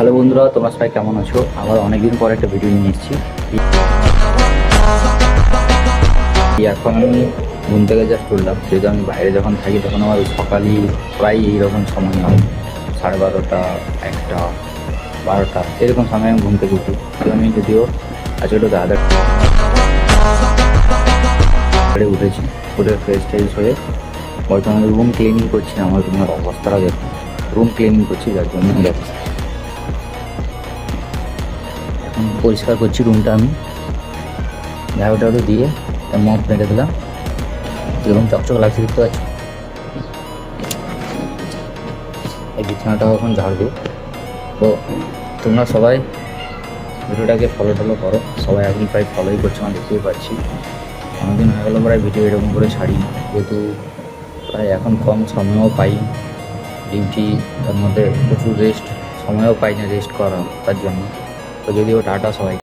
Hello বন্ধুরা, তোমরা সবাই কেমন আছো? আবার অনেকদিন পর একটা ভিডিও নিয়ে এসেছি। এখন আমি ঘুম থেকে জাস্ট উঠলাম। যেহেতু আমি বাইরে যখন থাকি তখন আমার সকালই প্রায় এইরকম সময় হয়, 12:30, 1টা, 12টা এরকম সময় আমি ঘুম থেকে উঠি। তো আমি যদিও আজকে একটু তাড়াতাড়ি উঠেছি, উঠে ফ্রেশ ট্রেশ হয়ে বর্তমানে রুম ক্লিনিং করছি। আমার রুমের অবস্থাটা দেখুন, রুম ক্লিনিং করছি, যার জন্য দেখুন এখন পরিষ্কার করছি রুমটা। আমি ঝাড়ু দিয়ে মপ মেরে দিলাম, যেরকম চকচক লাগছে দেখতে পাচ্ছি। এই বিছানাটাও এখন ঝাড় দিই। তো তোমরা সবাই ভিডিওটাকে ফলো করো। সবাই এখন প্রায় ফলোই করছে, আমি দেখতেই পাচ্ছি। অনেকদিন হয়ে গেলো প্রায় ভিডিও এরকম করে ছাড়ি, যেহেতু প্রায় এখন কম সময়ও পাই ডিউটি, তার মধ্যে প্রচুর সময়ও পাই না রেস্ট করা, তার জন্য। তো যদিও টাটা সবাই।